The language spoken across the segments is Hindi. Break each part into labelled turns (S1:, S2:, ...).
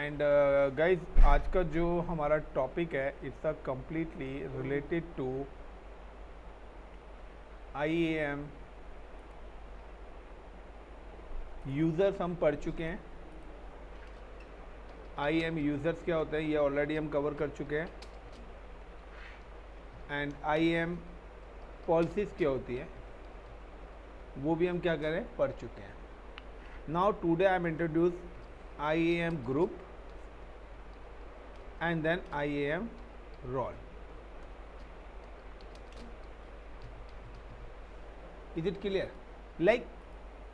S1: एंड गाइज आज का जो हमारा टॉपिक है it's a completely related to IAM users हम पढ़ चुके हैं। IAM यूज़र्स क्या होते हैं ये ऑलरेडी हम कवर कर चुके हैं। एंड IAM पॉलिसीज़ क्या होती है वो भी हम क्या करें पढ़ चुके हैं। Now today I am introduce IAM group and then IAM role. Is it clear? Like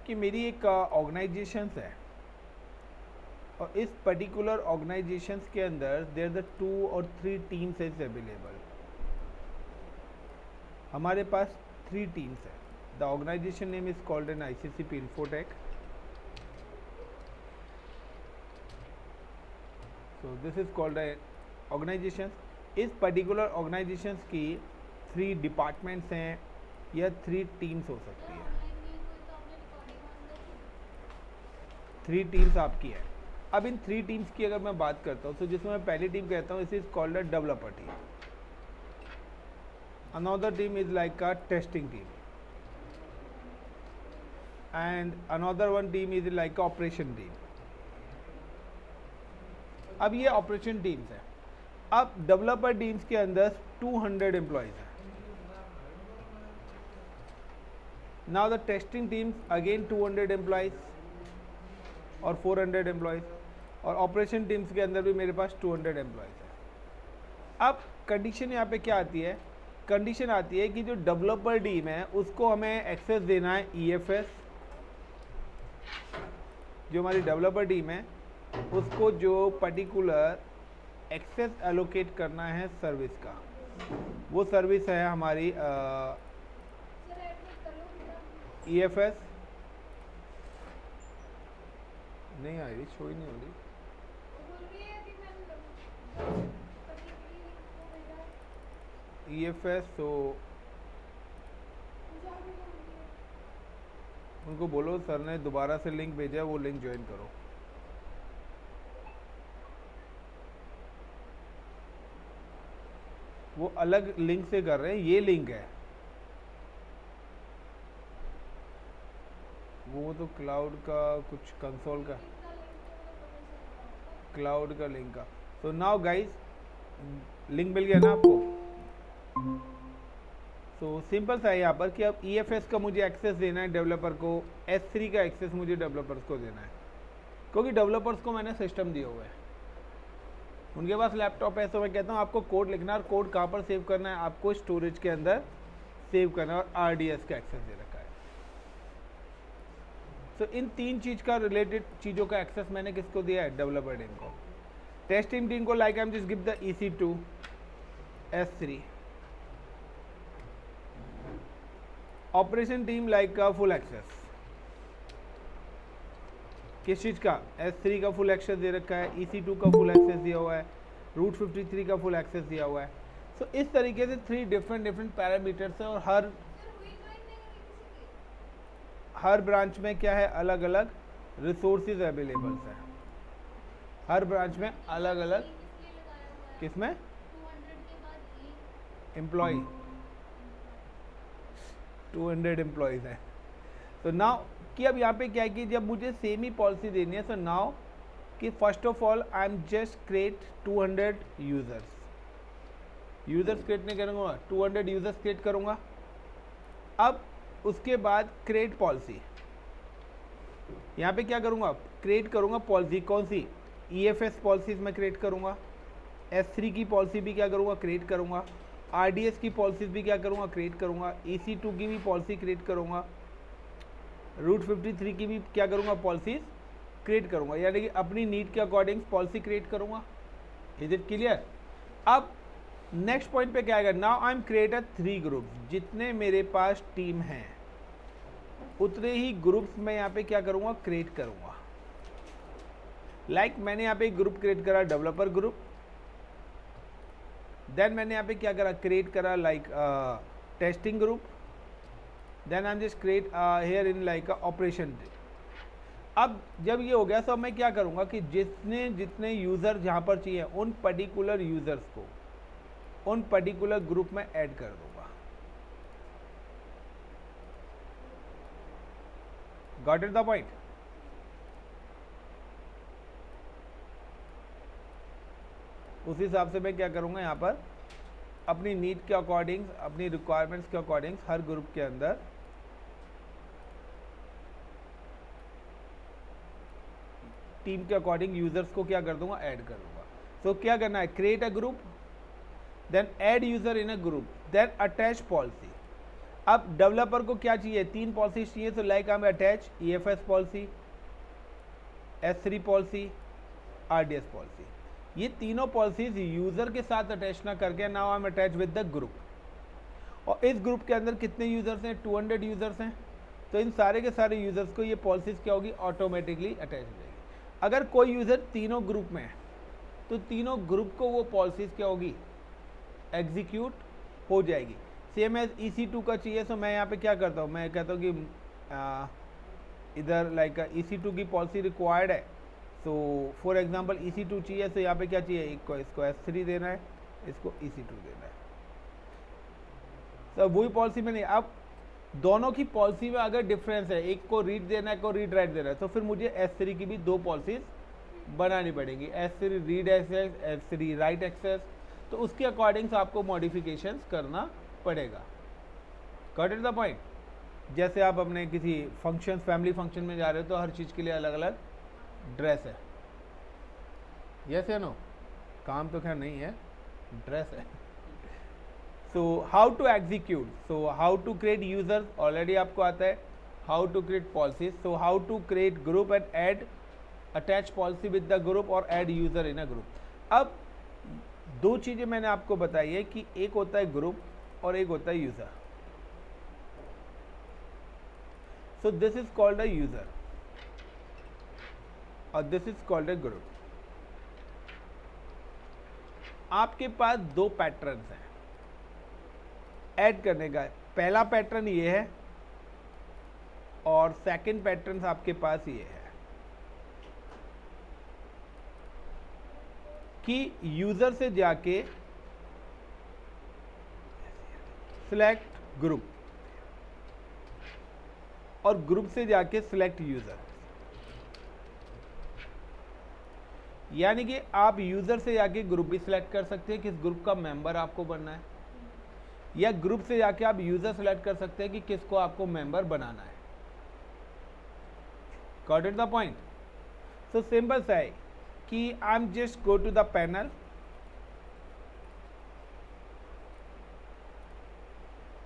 S1: कि मेरी एक ऑर्गेनाइजेशंस है और इस पर्टिकुलर ऑर्गेनाइजेशंस के अंदर देयर द 2 और 3 टीम्स इज अवेलेबल। हमारे पास 3 टीम्स है। The organization name is called an ICCP Infotech. So this is called organization. इस पर्टिकुलर ऑर्गेनाइजेशंस की 3 डिपार्टमेंट्स हैं या 3 टीम्स हो सकती है। 3 टीम्स आपकी है। अब इन 3 टीम्स की अगर मैं बात करता हूँ तो जिसमें मैं पहली टीम कहता हूँ इस is called a developer team. Another team is like a testing team and another one team is like operation team. अब ये ऑपरेशन टीम्स है। अब डेवलपर टीम्स के अंदर 200 एम्प्लॉयज हैं। Now the testing teams again 200 employees और 400 एम्प्लॉयज और ऑपरेशन टीम्स के अंदर भी मेरे पास 200 एम्प्लॉयज है। अब कंडीशन यहाँ पे क्या आती है? कंडीशन आती है कि जो डेवलपर टीम है उसको हमें एक्सेस देना है EFS। जो हमारी डेवलपर टीम है उसको जो पर्टिकुलर एक्सेस एलोकेट करना है सर्विस का, वो सर्विस है हमारी EFS। नहीं आ रही, शो ही नहीं हो रही। EFS तो उनको बोलो सर ने दोबारा से लिंक भेजा, वो लिंक ज्वाइन करो। वो अलग लिंक से कर रहे हैं, ये लिंक है वो तो क्लाउड का कुछ कंसोल का क्लाउड का लिंक का। सो नाउ गाइस लिंक मिल गया ना आपको? सो सिंपल सा है यहाँ पर कि अब EFS का मुझे एक्सेस देना है डेवलपर को, S3 का एक्सेस मुझे डेवलपर्स को देना है क्योंकि डेवलपर्स को मैंने सिस्टम दिया हुआ है, उनके पास लैपटॉप है। तो मैं कहता हूँ आपको कोड लिखना है और कोड कहाँ पर सेव करना है, आपको स्टोरेज के अंदर सेव करना है और RDS का एक्सेस दे रखा है। तो इन 3 चीज़ का रिलेटेड चीज़ों का एक्सेस मैंने किसको दिया है? डेवलपर टीम को। टेस्टिंग टीम को like I am just give the EC2 S3। Operation team like का फुल एक्सेस किस चीज़ का? S3 का फुल एक्सेस दे रखा है, EC2 का फुल एक्सेस दिया हुआ है, रूट 53 का फुल एक्सेस दिया हुआ है। सो इस तरीके से 3 डिफरेंट पैरामीटर्स है और हर ब्रांच में क्या है, अलग अलग रिसोर्सेज अवेलेबल्स हैं। हर ब्रांच में अलग अलग किसमें एम्प्लॉय 200 एम्प्लॉयज़ हैं। तो नाउ कि अब यहाँ पे क्या है कि जब मुझे सेम ही पॉलिसी देनी है, सो नाउ कि first of all I am just create 200 users create नहीं करूँगा, 200 यूज़र्स क्रिएट करूँगा। अब उसके बाद क्रिएट पॉलिसी, यहाँ पे क्या करूँगा? क्रिएट करूँगा पॉलिसी। कौन सी? EFS पॉलिसीज मैं क्रिएट करूँगा, S3 की पॉलिसी भी क्या करूँगा? क्रिएट करूँगा, RDS की पॉलिसीज भी क्या करूँगा? क्रिएट करूँगा, EC2 की भी पॉलिसी क्रिएट करूँगा, रूट 53 की भी क्या करूँगा? पॉलिसीज क्रिएट करूँगा, यानी कि अपनी नीड के अकॉर्डिंग पॉलिसी क्रिएट करूँगा। Is it clear? अब नेक्स्ट पॉइंट पे क्या आएगा? Now I M create a 3 groups. जितने मेरे पास टीम हैं उतने ही ग्रुप्स मैं यहाँ पे क्या करूँगा? क्रिएट करूँगा। लाइक मैंने यहाँ पे एक ग्रुप क्रिएट करा डेवलपर ग्रुप, देन मैंने यहाँ पे क्या करा? क्रिएट करा like testing group, then I am just create here in like operation. अब जब ये हो गया तो मैं क्या करूँगा कि जितने यूज़र जहाँ पर चाहिए उन पर्टिकुलर यूज़र्स को उन पर्टिकुलर ग्रुप में ऐड कर दूंगा। Got it the point? उस हिसाब से मैं क्या करूँगा, यहाँ पर अपनी नीड के अकॉर्डिंग, अपनी रिक्वायरमेंट्स के अकॉर्डिंग हर ग्रुप के अंदर टीम के अकॉर्डिंग यूजर्स को क्या कर दूंगा, ऐड कर दूंगा। तो क्या करना है, create a group, then add user in a group, then attach policy. अब डेवलपर को क्या चाहिए, 3 पॉलिसी चाहिए। तो लाइक हम attach EFS policy, S3 policy, RDS policy. ये तीनों पॉलिसीज यूजर के साथ अटैच ना करके now I am attach with the group. और इस ग्रुप के अंदर कितने यूजर्स हैं, 200 यूजर्स हैं। तो इन सारे के सारे यूजर्स को ये पॉलिसीज क्या होगी, ऑटोमेटिकली अटैच हो जाएगी। अगर कोई यूजर तीनों ग्रुप में है तो तीनों ग्रुप को वो पॉलिसीज क्या होगी, एग्जीक्यूट हो जाएगी। सेम एज EC2 का चाहिए तो मैं यहाँ पे क्या करता हूँ, मैं कहता हूँ कि इधर लाइक EC2 की पॉलिसी रिक्वायर्ड है। तो फॉर एग्जांपल EC2 चाहिए तो यहाँ पे क्या चाहिए, इसको S3 देना है, इसको EC2 देना है। तो वही पॉलिसी में नहीं, अब दोनों की पॉलिसी में अगर डिफरेंस है, एक को रीड देना है, एक को रीड राइट देना है, तो फिर मुझे S3 की भी 2 पॉलिसीज बनानी पड़ेंगी, S3 read access, S3 right access. तो उसके अकॉर्डिंग आपको मॉडिफिकेशंस करना पड़ेगा। Got it the point? जैसे आप अपने किसी फंक्शन, फैमिली फंक्शन में जा रहे हो तो हर चीज़ के लिए अलग अलग ड्रेस है, यस या नो? काम तो खैर नहीं है, ड्रेस है। So how to execute, so how to create users already आपको आता है, how to create policies, so how to create group and add attach policy with the group और add user in a group. अब 2 चीज़ें मैंने आपको बताई है कि एक होता है ग्रुप और एक होता है user. So this is called a user और this is called a group. आपके पास 2 पैटर्न्स हैं ऐड करने का। पहला पैटर्न ये है और सेकंड पैटर्न आपके पास ये है कि यूजर से जाके सिलेक्ट ग्रुप और ग्रुप से जाके सिलेक्ट यूजर। यानी कि आप यूजर से जाके ग्रुप भी सिलेक्ट कर सकते हैं, किस ग्रुप का मेंबर आपको बनना है, या ग्रुप से जाके आप यूजर सिलेक्ट कर सकते हैं कि किसको आपको मेंबर बनाना है। Got it the point? So simple सा है कि I am just go to the panel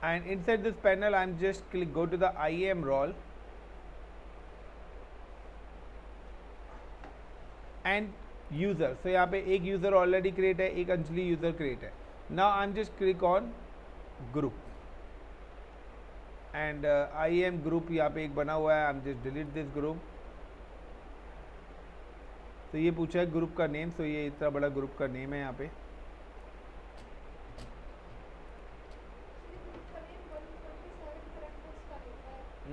S1: and inside this panel I am just go to the IAM role and user। so यहाँ पे एक यूजर ऑलरेडी क्रिएट है, एक अंजलि यूजर क्रिएट है। Now I am just click on group and IAM group यहाँ पे एक बना हुआ है, आई am just delete this group. तो ये पूछा है ग्रुप का नेम, तो ये इतना बड़ा ग्रुप का नेम है यहाँ पे।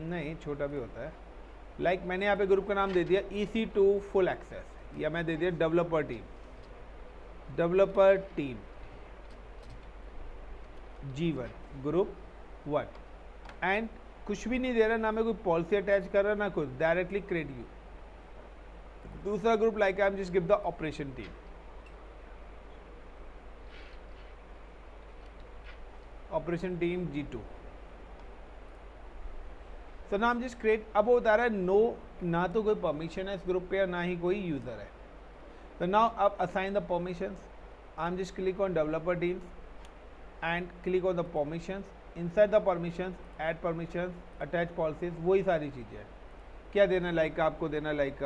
S1: नहीं, छोटा भी होता है। लाइक मैंने यहाँ पे ग्रुप का नाम दे दिया EC2 फुल एक्सेस, या मैं दे दिया developer team G1 group 1 and कुछ भी नहीं दे रहा, ना मैं कोई पॉलिसी अटैच कर रहा, ना कुछ, डायरेक्टली क्रिएट यू। दूसरा group like I am just give the operation team G2। तो नाम जस्ट क्रिएट। अब वो बता रहा है नो, ना तो कोई परमिशन है इस ग्रुप पे और ना ही कोई यूजर है। तो नाउ अब assign the permissions, I am just click on developer teams and click on the permissions. Inside the permissions add permissions, attach policies, वही सारी चीज़ें हैं। क्या देना, लाइक आपको देना लाइक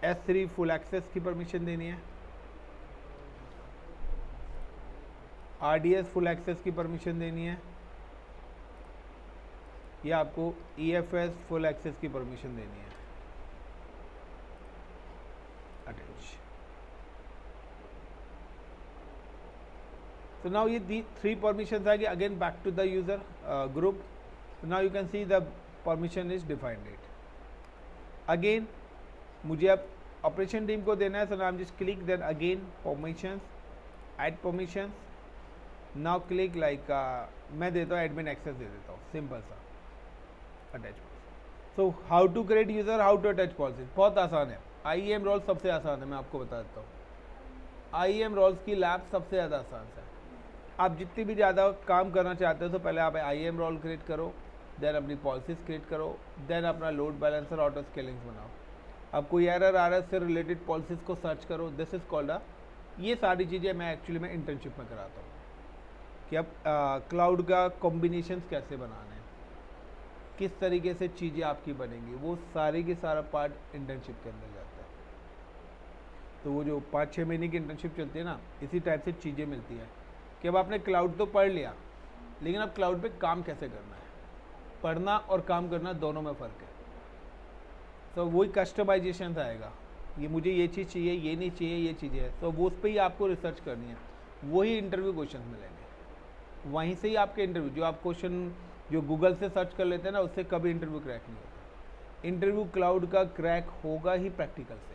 S1: S3 फुल एक्सेस की परमिशन देनी है, RDS फुल एक्सेस की परमिशन देनी है, या आपको EFS फुल एक्सेस की परमिशन देनी है। Attach. So now the 3 permissions are again back to the user group. So now you can see the permission is defined it. Again मुझे अब ऑपरेशन टीम को देना है, so now just click then again permissions, add permissions, now click like मैं देता हूँ एडमिन एक्सेस दे देता हूँ, सिंपल सा attach. So how to create user, how to attach policy, बहुत आसान है। IAM रोल सबसे आसान है, मैं आपको बता देता हूँ। IAM रोल्स की लैब सबसे ज़्यादा आसान है। आप जितनी भी ज़्यादा काम करना चाहते हो तो पहले आप IAM रोल क्रिएट करो, देन अपनी पॉलिसीज क्रिएट करो, देन अपना लोड बैलेंसर ऑटो स्केलिंग बनाओ। अब कोई एरर आ रहा है उससे रिलेटेड पॉलिसीज को सर्च करो, दिस इज कॉल्ड ये सारी चीज़ें मैं एक्चुअली में इंटर्नशिप में कराता हूँ कि अब क्लाउड का कॉम्बिनेशन कैसे बनाना है, किस तरीके से चीज़ें आपकी बनेंगी, वो सारी की सारा पार्ट इंटर्नशिप के अंदर जाता है। तो वो जो 5-6 महीने की इंटर्नशिप चलती है ना, इसी टाइप से चीज़ें मिलती हैं कि अब आपने क्लाउड तो पढ़ लिया, लेकिन अब क्लाउड पे काम कैसे करना है। पढ़ना और काम करना दोनों में फ़र्क है। तो वही कस्टमाइजेशन आएगा, ये मुझे ये चीज़ चाहिए, ये नहीं चाहिए, ये चीज़ें है, तो वो उस पर ही आपको रिसर्च करनी है। वही इंटरव्यू क्वेश्चन मिलेंगे, वहीं से ही आपके इंटरव्यू, जो आप क्वेश्चन जो गूगल से सर्च कर लेते हैं ना, उससे कभी इंटरव्यू क्रैक नहीं होता। इंटरव्यू क्लाउड का क्रैक होगा ही प्रैक्टिकल से।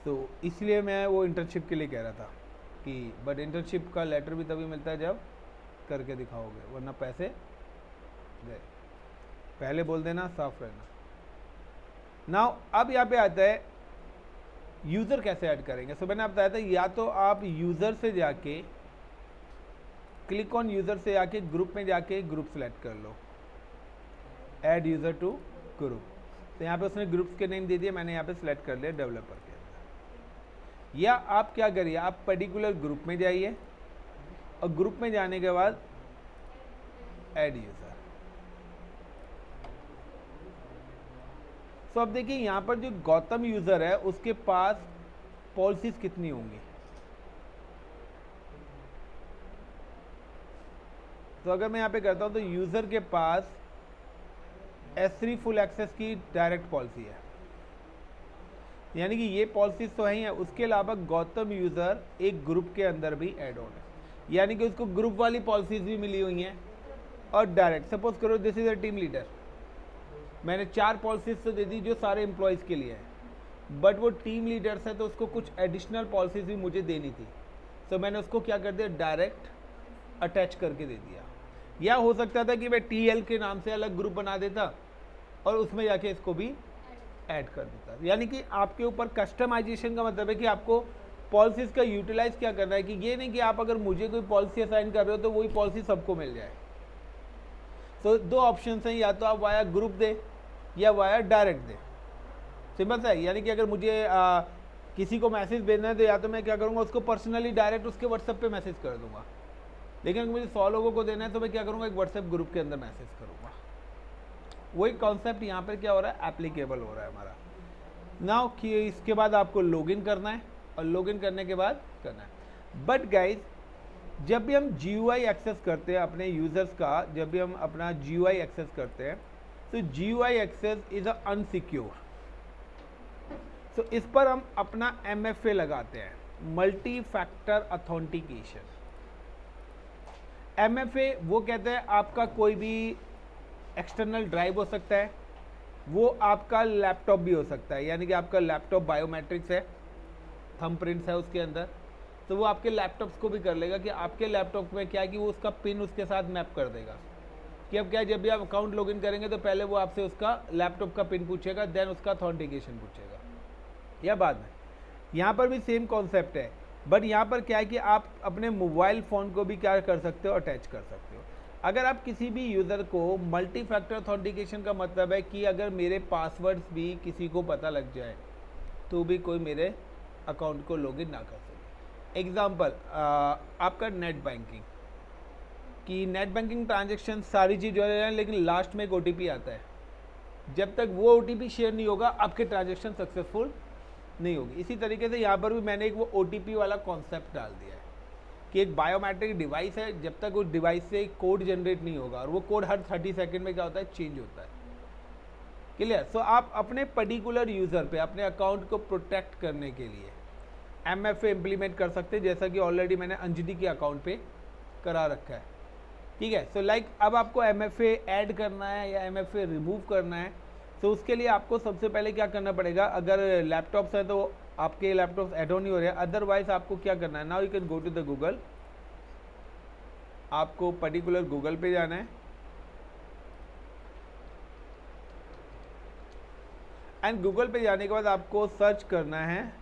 S1: तो इसलिए मैं वो इंटर्नशिप के लिए कह रहा था कि बट इंटर्नशिप का लेटर भी तभी मिलता है जब करके दिखाओगे, वरना पैसे गए। पहले बोल देना, साफ रहना। नाउ अब यहाँ पे आता है यूज़र कैसे ऐड करेंगे। सो मैंने आप बताया था, या तो आप यूज़र से जाके क्लिक ऑन यूज़र से जाके ग्रुप में जाके ग्रुप सेलेक्ट कर लो, ऐड यूज़र टू ग्रुप। तो यहाँ पे उसने ग्रुप्स के नेम दे दिए, मैंने यहाँ पे सेलेक्ट कर लिया डेवलपर के अंदर। या आप क्या करिए, आप पर्टिकुलर ग्रुप में जाइए और ग्रुप में जाने के बाद ऐड यूज़र। तो अब देखिए यहाँ पर जो गौतम यूज़र है उसके पास पॉलिसीज कितनी होंगी। तो अगर मैं यहाँ पे करता हूँ तो यूज़र के पास S3 फुल एक्सेस की डायरेक्ट पॉलिसी है, यानी कि ये पॉलिसीज तो है ही है। उसके अलावा गौतम यूज़र एक ग्रुप के अंदर भी ऐड ऑन है, यानी कि उसको ग्रुप वाली पॉलिसीज भी मिली हुई हैं और डायरेक्ट। सपोज करो this is a team leader, मैंने 4 पॉलिसीज तो दे दी जो सारे एम्प्लॉयज़ के लिए है, बट वो टीम लीडर्स है तो उसको कुछ एडिशनल पॉलिसीज भी मुझे देनी थी। तो मैंने उसको क्या कर दिया, डायरेक्ट अटैच करके दे दिया। या हो सकता था कि मैं TL के नाम से अलग ग्रुप बना देता और उसमें जाके इसको भी ऐड कर देता। यानी कि आपके ऊपर कस्टमाइजेशन का मतलब है कि आपको पॉलिसीज़ का यूटिलाइज क्या करना है, कि ये नहीं कि आप अगर मुझे कोई पॉलिसी असाइन कर रहे हो तो वही पॉलिसी सबको मिल जाए। तो 2 ऑप्शन हैं, या तो आप वाया ग्रुप दे या वाया डायरेक्ट दे, सिंपल सा है। यानी कि अगर मुझे किसी को मैसेज भेजना है तो या तो मैं क्या करूँगा, उसको पर्सनली डायरेक्ट उसके व्हाट्सएप पे मैसेज कर दूंगा, लेकिन अगर मुझे 100 लोगों को देना है तो मैं क्या करूँगा, एक व्हाट्सएप ग्रुप के अंदर मैसेज करूँगा। वही कॉन्सेप्ट यहाँ पर क्या हो रहा है, एप्लीकेबल हो रहा है हमारा। नाउ कि इसके बाद आपको लॉगिन करना है और लॉगिन करने के बाद करना है। बट गाइज, जब भी हम GUI एक्सेस करते हैं अपने यूज़र्स का, जब भी हम अपना GUI एक्सेस करते हैं तो GUI एक्सेस इज़ अनसिक्योर। तो इस पर हम अपना MFA लगाते हैं, मल्टी फैक्टर ऑथेंटिकेशन। MFA वो कहते हैं आपका कोई भी एक्सटर्नल ड्राइव हो सकता है, वो आपका लैपटॉप भी हो सकता है, यानी कि आपका लैपटॉप बायोमेट्रिक्स है, थंबप्रिंट्स है उसके अंदर, तो वो आपके लैपटॉप्स को भी कर लेगा कि आपके लैपटॉप में क्या है कि वो उसका पिन उसके साथ मैप कर देगा कि अब क्या है, जब भी आप अकाउंट लॉगिन करेंगे तो पहले वो आपसे उसका लैपटॉप का पिन पूछेगा, देन उसका ऑथेंटिकेशन पूछेगा, या बाद में। यहाँ पर भी सेम कॉन्सेप्ट है, बट यहाँ पर क्या है कि आप अपने मोबाइल फ़ोन को भी क्या कर सकते हो, अटैच कर सकते हो। अगर आप किसी भी यूज़र को, मल्टी फैक्टर ऑथेंटिकेशन का मतलब है कि अगर मेरे पासवर्ड्स भी किसी को पता लग जाए तो भी कोई मेरे अकाउंट को लॉगिन ना कर सके। एग्जाम्पल, आपका नेट बैंकिंग कि नेट बैंकिंग ट्रांजेक्शन सारी चीज़ हो रही है, लेकिन लास्ट में एक OTP आता है, जब तक वो OTP शेयर नहीं होगा आपके ट्रांजेक्शन सक्सेसफुल नहीं होगी। इसी तरीके से यहाँ पर भी मैंने एक वो OTP वाला कॉन्सेप्ट डाल दिया है कि एक बायोमेट्रिक डिवाइस है, जब तक उस डिवाइस से कोड जनरेट नहीं होगा, और वो कोड हर 30 सेकेंड में क्या होता है, चेंज होता है। क्लियर। सो आप अपने पर्टिकुलर यूज़र पे अपने अकाउंट को प्रोटेक्ट करने के लिए MFA इम्प्लीमेंट कर सकते हैं, जैसा कि ऑलरेडी मैंने अंजलि के अकाउंट पे करा रखा है। ठीक है। सो लाइक अब आपको MFA ऐड करना है या MFA रिमूव करना है, तो उसके लिए आपको सबसे पहले क्या करना पड़ेगा, अगर लैपटॉप्स है तो आपके लैपटॉप्स ऐड ऑन नहीं हो रहे हैं, अदरवाइज आपको क्या करना है, now you can go to the Google, आपको पर्टिकुलर गूगल पे जाना है एंड गूगल पे जाने के बाद आपको सर्च करना है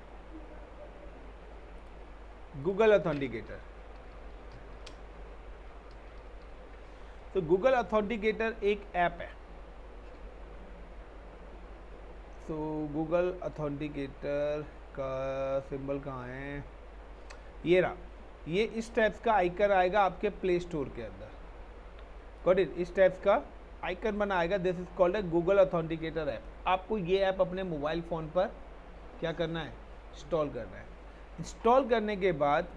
S1: गूगल ऑथेंटिकेटर। तो गूगल ऑथेंटिकेटर एक ऐप है। तो गूगल ऑथेंटिकेटर का सिंबल कहाँ है, ये रहा, ये इस टाइप्स का आइकन आएगा आपके प्ले स्टोर के अंदर, गॉट इट, इस टाइप्स का आइकन बना आएगा, this is called a Google authenticator app. आपको ये ऐप अपने मोबाइल फ़ोन पर क्या करना है, इंस्टॉल करना है। इंस्टॉल करने के बाद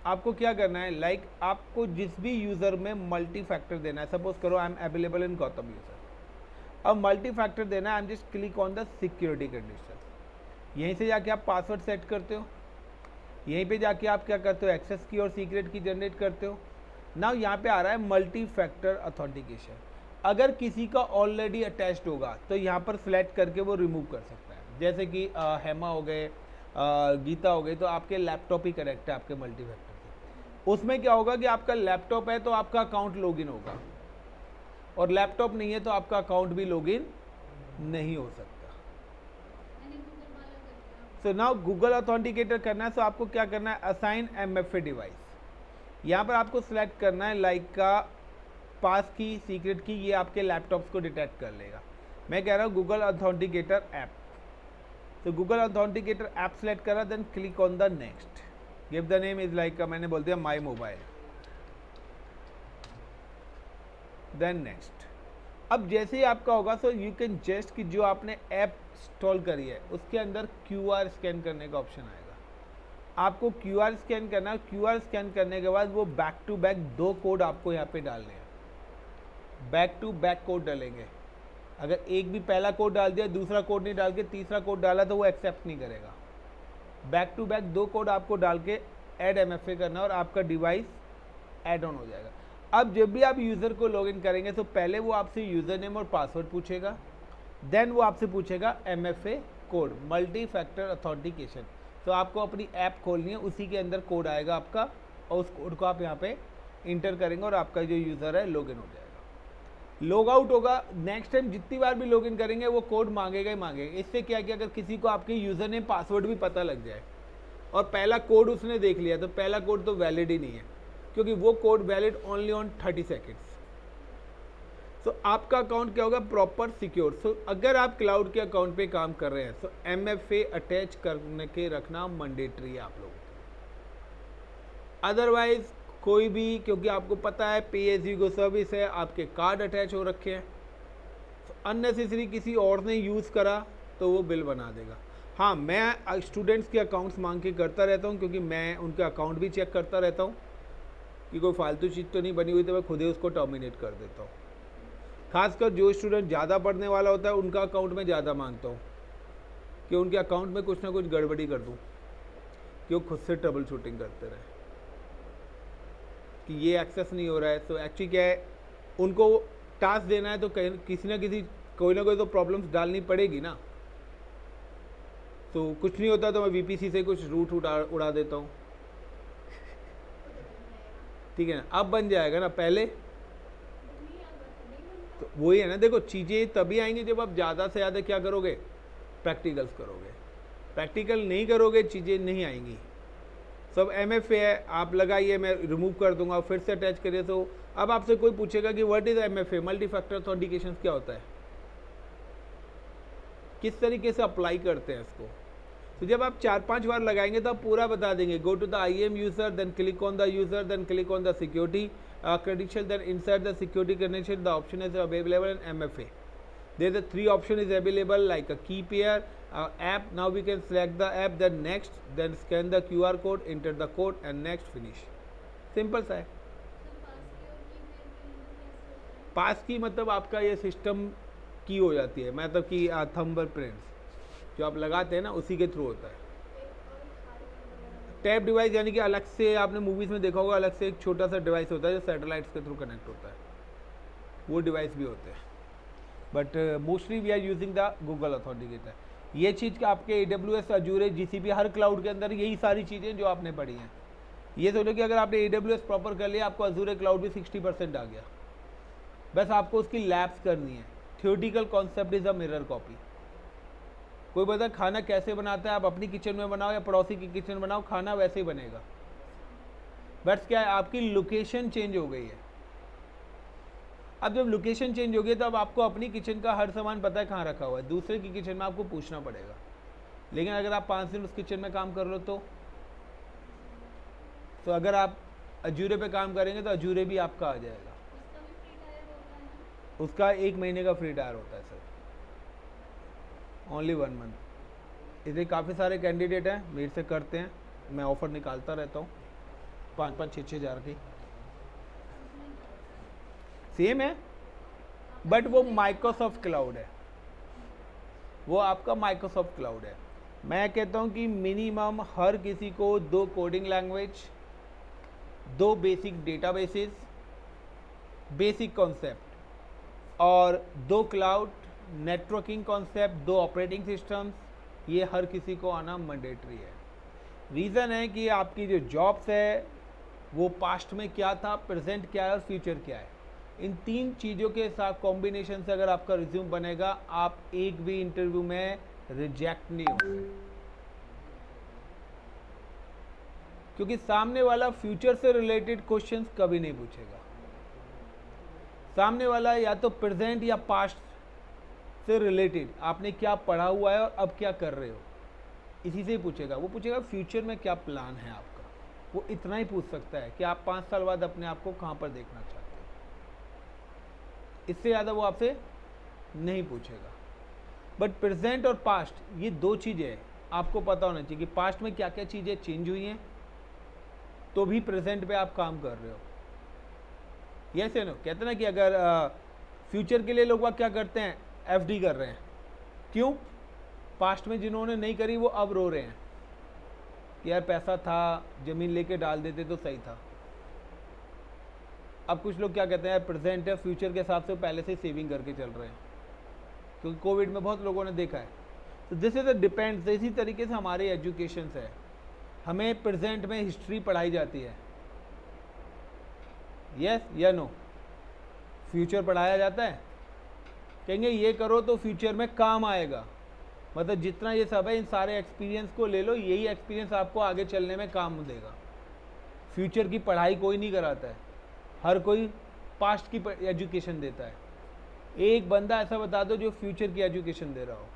S1: आपको क्या करना है, लाइक आपको जिस भी यूज़र में मल्टी फैक्टर देना है, सपोज करो I am available in Gautam user, अब मल्टी फैक्टर देना है, आई am just click on the security condition. यहीं से जाके आप पासवर्ड सेट करते हो, यहीं पे जाके आप क्या करते हो, एक्सेस की और सीक्रेट की जनरेट करते हो। नाउ यहाँ पे आ रहा है मल्टी फैक्टर ऑथेंटिकेशन। अगर किसी का ऑलरेडी अटैच्ड होगा तो यहाँ पर सिलेक्ट करके वो रिमूव कर सकता है, जैसे कि हेमा हो गए, गीता हो गई, तो आपके लैपटॉप ही कनेक्ट है आपके मल्टी फैक्टर से। उसमें क्या होगा कि आपका लैपटॉप है तो आपका अकाउंट लॉगिन होगा, और लैपटॉप नहीं है तो आपका अकाउंट भी लॉगिन नहीं हो सकता। सो नाउ गूगल ऑथेंटिकेटर करना है, तो आपको क्या करना है, असाइन MFA डिवाइस। यहाँ पर आपको सिलेक्ट करना है लाइक का पास की, सीक्रेट की, ये आपके लैपटॉप्स को डिटेक्ट कर लेगा। मैं कह रहा हूँ गूगल ऑथेंटिकेटर ऐप। तो गूगल ऑथेंटिकेटर ऐप सेलेक्ट करा, then click on the next, give the name is like मैंने बोल दिया माई मोबाइल, देन नेक्स्ट। अब जैसे ही आपका होगा सो यू कैन जस्ट कि जो आपने ऐप इंस्टॉल करी है उसके अंदर QR स्कैन करने का ऑप्शन आएगा, आपको QR स्कैन करना है। QR स्कैन करने के बाद वो बैक टू बैक 2 कोड आपको यहाँ पे डालने हैं, बैक टू बैक कोड डालेंगे। अगर एक भी पहला कोड डाल दिया, दूसरा कोड नहीं डाल के तीसरा कोड डाला तो वो एक्सेप्ट नहीं करेगा। बैक टू बैक 2 कोड आपको डाल के ऐड MFA करना और आपका डिवाइस ऐड ऑन हो जाएगा। अब जब भी आप यूज़र को लॉगिन करेंगे तो पहले वो आपसे यूज़र नेम और पासवर्ड पूछेगा, देन वो आपसे पूछेगा MFA code, multi factor authentication. तो आपको अपनी ऐप खोलनी है, उसी के अंदर कोड आएगा आपका, और उस कोड को आप यहाँ पे इंटर करेंगे और आपका जो यूज़र है लॉगिन हो जाएगा। लॉग आउट होगा, नेक्स्ट टाइम जितनी बार भी लॉगिन करेंगे वो कोड मांगेगा ही मांगेगा। इससे क्या है कि अगर किसी को आपके यूज़र नेम पासवर्ड भी पता लग जाए और पहला कोड उसने देख लिया तो पहला कोड तो वैलिड ही नहीं है, क्योंकि वो code valid only on 30 seconds. तो आपका अकाउंट क्या होगा, प्रॉपर सिक्योर। सो अगर आप क्लाउड के अकाउंट पे काम कर रहे हैं तो MFA अटैच करने के रखना मैंडेटरी है आप लोगों को। अदरवाइज कोई भी, क्योंकि आपको पता है पे एज यू गो सर्विस है, आपके कार्ड अटैच हो रखे हैं, तो अननेसेसरी किसी और ने यूज़ करा तो वो बिल बना देगा। हाँ, मैं स्टूडेंट्स के अकाउंट्स मांग के करता रहता हूँ, क्योंकि मैं उनके अकाउंट भी चेक करता रहता हूँ कि कोई फालतू चीज़ तो नहीं बनी हुई, तो मैं खुद ही उसको टर्मिनेट कर देता हूँ। खासकर जो स्टूडेंट ज़्यादा पढ़ने वाला होता है उनका अकाउंट में ज़्यादा मांगता हूँ कि उनके अकाउंट में कुछ ना कुछ गड़बड़ी कर दूँ, कि वो खुद से ट्रबल शूटिंग करते रहे कि ये एक्सेस नहीं हो रहा है। तो एक्चुअली क्या है, उनको टास्क देना है तो किसी ना किसी कोई ना कोई तो प्रॉब्लम्स डालनी पड़ेगी ना। तो कुछ नहीं होता तो मैं VPC से कुछ रूट उड़ा देता हूँ, ठीक है ना। अब बन जाएगा ना, पहले तो वही है ना। देखो, चीज़ें तभी आएंगी जब आप ज़्यादा से ज़्यादा क्या करोगे, प्रैक्टिकल्स करोगे। प्रैक्टिकल नहीं करोगे चीज़ें नहीं आएंगी। सब MFA है, आप लगाइए, मैं रिमूव कर दूंगा, फिर से अटैच करिए। तो अब आपसे कोई पूछेगा कि what is MFA, multi factor authentication क्या होता है, किस तरीके से अप्लाई करते हैं इसको। तो जब आप 4-5 बार लगाएंगे तो आप पूरा बता देंगे। Go to the IAM user, then click on the user, then click on the security credential, then inside the security credential the option is available in MFA. There the 3 option is available like a key pair, app. Now we can select the app, then next, then scan the QR code, enter the code and next, finish. Simple सा है। पास की मतलब आपका ये सिस्टम की हो जाती है, मतलब कि थंबरप्रिंट्स जो आप लगाते हैं ना उसी के थ्रू होता है। टैब डिवाइस यानी कि अलग से आपने मूवीज़ में देखा होगा, अलग से एक छोटा सा डिवाइस होता है जो सैटेलाइट्स के थ्रू कनेक्ट होता है, वो डिवाइस भी होते हैं। But mostly we are using the Google authenticator. ये चीज़ का आपके AWS, अजूर, GCP, हर क्लाउड के अंदर यही सारी चीज़ें जो आपने पढ़ी हैं। ये सोचो कि अगर आपने AWS प्रॉपर कर लिया, आपको अजूर क्लाउड भी 60% आ गया। बस आपको उसकी लैब्स करनी है। Theoretical concept is a mirror copy. कोई बता खाना कैसे बनाता है, आप अपनी किचन में बनाओ या पड़ोसी की किचन में बनाओ, खाना वैसे ही बनेगा। बट क्या है, आपकी लोकेशन चेंज हो गई है। अब जब लोकेशन चेंज हो गई तो अब आपको अपनी किचन का हर सामान पता है कहाँ रखा हुआ है, दूसरे की किचन में आपको पूछना पड़ेगा। लेकिन अगर आप 5 दिन उस किचन में काम कर लो तो अगर आप अजूरे पे काम करेंगे तो अजूरे भी आपका आ जाएगा। उसका 1 महीने का फ्री टायर होता है सर, ओनली 1 मंथ। इसलिए काफ़ी सारे कैंडिडेट हैं मेरे से करते हैं, मैं ऑफ़र निकालता रहता हूँ 5-5, 6-6 हज़ार की। सेम है बट वो माइक्रोसॉफ्ट क्लाउड है, वो आपका माइक्रोसॉफ्ट क्लाउड है। मैं कहता हूँ कि मिनिमम हर किसी को 2 coding language, 2 basic databases, basic concept और 2 cloud networking concept, 2 operating systems, ये हर किसी को आना मैंडेटरी है। रीज़न है कि आपकी जो जॉब्स है वो पास्ट में क्या था, प्रेजेंट क्या है और फ्यूचर क्या है। इन 3 चीज़ों के साथ कॉम्बिनेशन से अगर आपका रिज्यूम बनेगा, आप एक भी इंटरव्यू में रिजेक्ट नहीं होंगे, क्योंकि सामने वाला फ्यूचर से रिलेटेड क्वेश्चंस कभी नहीं पूछेगा। सामने वाला या तो प्रेजेंट या पास्ट से रिलेटेड आपने क्या पढ़ा हुआ है और अब क्या कर रहे हो, इसी से ही पूछेगा। वो पूछेगा फ्यूचर में क्या प्लान है आपका, वो इतना ही पूछ सकता है कि आप 5 साल बाद अपने आप को कहाँ पर देखना चाहते हैं। इससे ज़्यादा वो आपसे नहीं पूछेगा। बट प्रेजेंट और पास्ट ये 2 चीज़ें आपको पता होना चाहिए कि पास्ट में क्या क्या चीज़ें चेंज हुई हैं, तो भी प्रेजेंट पे आप काम कर रहे हो। यस या नो? कहते हैं ना कि अगर फ्यूचर के लिए लोग वह क्या करते हैं, FD कर रहे हैं। क्यों? पास्ट में जिन्होंने नहीं करी वो अब रो रहे हैं कि यार पैसा था, ज़मीन लेके डाल देते तो सही था। अब कुछ लोग क्या कहते हैं, यार प्रेजेंट है, फ्यूचर के हिसाब से पहले से सेविंग करके चल रहे हैं, क्योंकि कोविड में बहुत लोगों ने देखा है। तो दिस इज अ डिपेंड्स। इसी तरीके से हमारे एजुकेशन है, हमें प्रेजेंट में हिस्ट्री पढ़ाई जाती है, यस या नो? फ्यूचर पढ़ाया जाता है, कहेंगे ये करो तो फ्यूचर में काम आएगा। मतलब जितना ये सब है, इन सारे एक्सपीरियंस को ले लो, यही एक्सपीरियंस आपको आगे चलने में काम देगा। फ्यूचर की पढ़ाई कोई नहीं कराता है, हर कोई पास्ट की एजुकेशन देता है। एक बंदा ऐसा बता दो जो फ्यूचर की एजुकेशन दे रहा हो।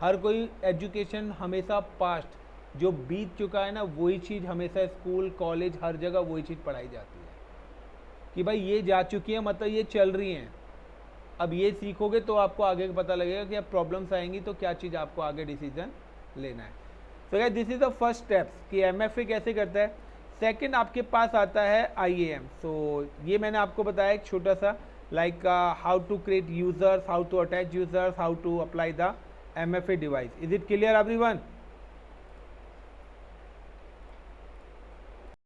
S1: हर कोई एजुकेशन हमेशा पास्ट, जो बीत चुका है ना, वही चीज़ हमेशा स्कूल कॉलेज हर जगह वही चीज़ पढ़ाई जाती है कि भाई ये जा चुकी है, मतलब ये चल रही हैं। अब ये सीखोगे तो आपको आगे पता लगेगा कि अब प्रॉब्लम्स आएंगी तो क्या चीज़ आपको आगे डिसीजन लेना है। तो guys this is the first steps कि MFA कैसे करता है। सेकंड आपके पास आता है IAM। सो ये मैंने आपको बताया एक छोटा सा, like how to create users, how to attach users, how to apply the MFA device. Is it clear everyone?